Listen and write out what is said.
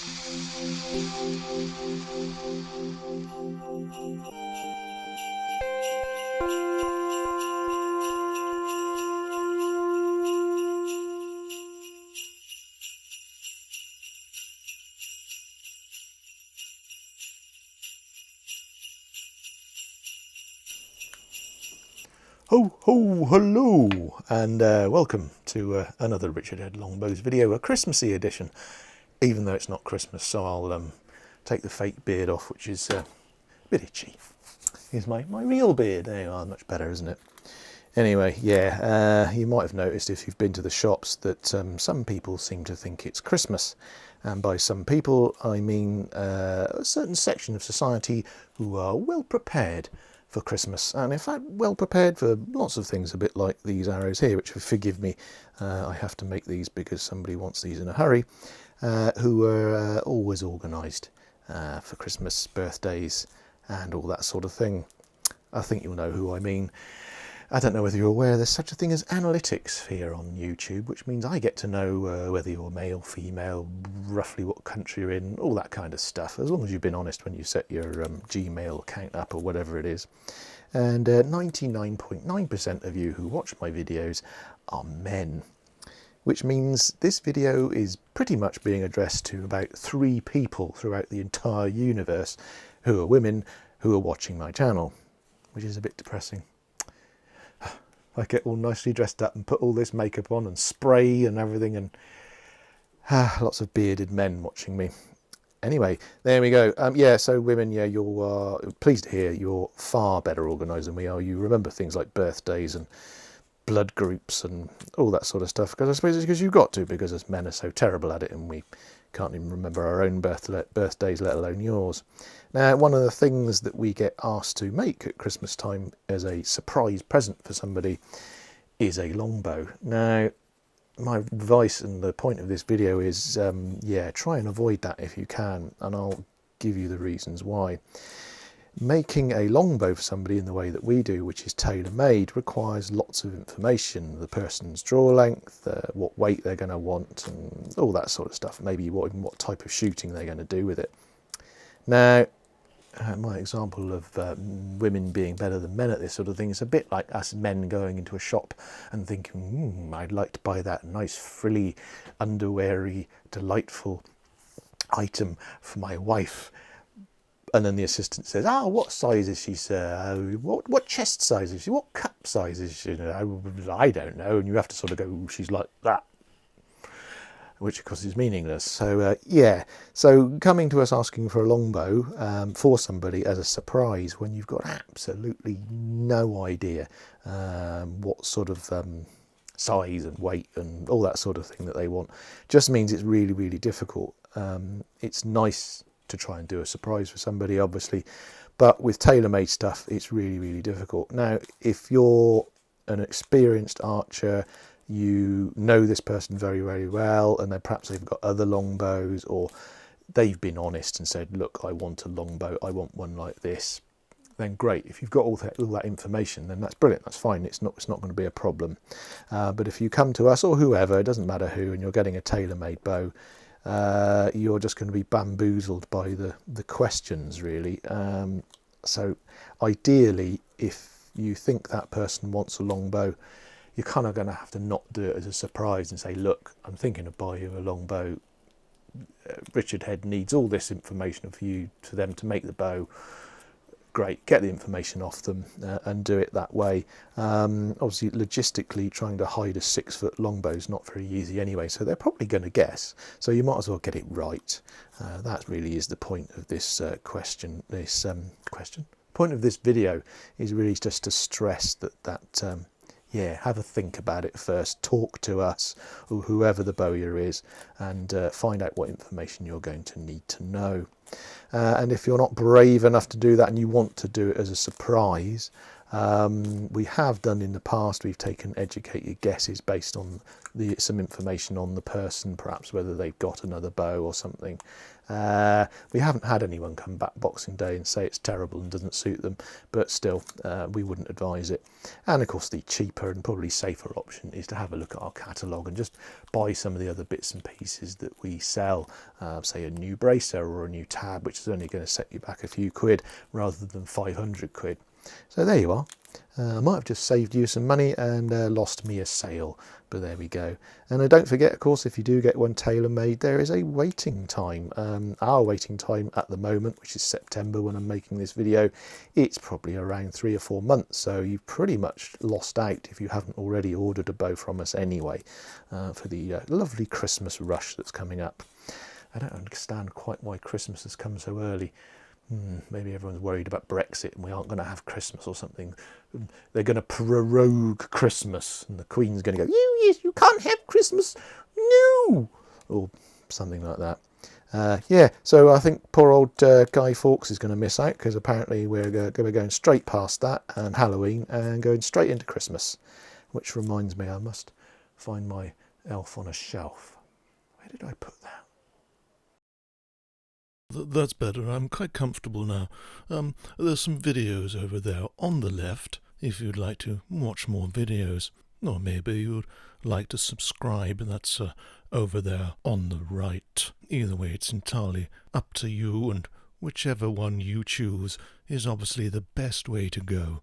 Ho ho hello and welcome to another Richard Head Longbows video, a Christmassy edition, even though it's not Christmas, so I'll take the fake beard off, which is a bit itchy. Here's my real beard. There you are, much better, isn't it? Anyway, yeah, you might have noticed if you've been to the shops that some people seem to think it's Christmas, and by some people I mean a certain section of society who are well prepared for Christmas, and in fact well prepared for lots of things, a bit like these arrows here, which, forgive me, I have to make these because somebody wants these in a hurry, who are always organised for Christmas, birthdays and all that sort of thing. I think you'll know who I mean. I don't know whether you're aware there's such a thing as analytics here on YouTube, which means I get to know whether you're male, female, roughly what country you're in, all that kind of stuff, as long as you've been honest when you set your Gmail account up or whatever it is. And 99.9% of you who watch my videos are men, which means this video is pretty much being addressed to about 3 people throughout the entire universe who are women who are watching my channel, which is a bit depressing. I get all nicely dressed up and put all this makeup on and spray and everything, and lots of bearded men watching me. Anyway, there we go. Yeah, so women, yeah, you're pleased to hear you're far better organised than we are. You remember things like birthdays and blood groups and all that sort of stuff, because I suppose it's because you've got to, because us men are so terrible at it and we can't even remember our own birthdays, let alone yours. Now, one of the things that we get asked to make at Christmas time as a surprise present for somebody is a longbow. Now, my advice and the point of this video is, yeah, try and avoid that if you can, and I'll give you the reasons why. Making a longbow for somebody in the way that we do, which is tailor-made, requires lots of information: the person's draw length, what weight they're going to want, and all that sort of stuff. Maybe even what type of shooting they're going to do with it. Now, my example of women being better than men at this sort of thing is a bit like us men going into a shop and thinking, I'd like to buy that nice frilly, underweary, delightful item for my wife. And then the assistant says, what size is she, sir? What chest size is she? What cup size is she? I don't know. And you have to sort of go, she's like that, which of course is meaningless. So yeah, so coming to us asking for a longbow for somebody as a surprise when you've got absolutely no idea what sort of size and weight and all that sort of thing that they want, just means it's really, really difficult. It's nice to try and do a surprise for somebody, obviously, but with tailor-made stuff it's really, really difficult. Now, if you're an experienced archer, you know this person very, very well, and then perhaps they've got other longbows, or they've been honest and said, look, I want a longbow, I want one like this, then great. If you've got all that information, then that's brilliant, that's fine, it's not going to be a problem. But if you come to us, or whoever, it doesn't matter who, and you're getting a tailor-made bow, you're just going to be bamboozled by the questions, really. So ideally, if you think that person wants a longbow, you're kind of going to have to not do it as a surprise and say, look, I'm thinking of buying you a longbow. Richard Head needs all this information for them to make the bow. Great, get the information off them and do it that way. Obviously, logistically, trying to hide a 6-foot longbow is not very easy anyway, so they're probably going to guess. So you might as well get it right. That really is the point of this question. Point of this video is really just to stress that yeah, have a think about it first. Talk to us, or whoever the bowyer is, and find out what information you're going to need to know. And if you're not brave enough to do that and you want to do it as a surprise, We have done in the past, we've taken educated guesses based on some information on the person, perhaps whether they've got another bow or something. We haven't had anyone come back Boxing Day and say it's terrible and doesn't suit them, but still, we wouldn't advise it. And of course, the cheaper and probably safer option is to have a look at our catalogue and just buy some of the other bits and pieces that we sell, say a new bracer or a new tab, which is only going to set you back a few quid rather than 500 quid. So there you are. I might have just saved you some money and lost me a sale, but there we go. And don't forget, of course, if you do get one tailor-made, there is a waiting time. Our waiting time at the moment, which is September when I'm making this video, it's probably around 3 or 4 months, so you've pretty much lost out if you haven't already ordered a bow from us anyway, for the lovely Christmas rush that's coming up. I don't understand quite why Christmas has come so early. Maybe everyone's worried about Brexit and we aren't going to have Christmas or something. They're going to prorogue Christmas and the Queen's going to go, yes, you can't have Christmas, no, or something like that. Yeah, so I think poor old Guy Fawkes is going to miss out, because apparently we're going straight past that and Halloween and going straight into Christmas, which reminds me I must find my elf on a shelf. Where did I put that? That's better. I'm quite comfortable now. There's some videos over there on the left if you'd like to watch more videos. Or maybe you'd like to subscribe, that's over there on the right. Either way, it's entirely up to you, and whichever one you choose is obviously the best way to go.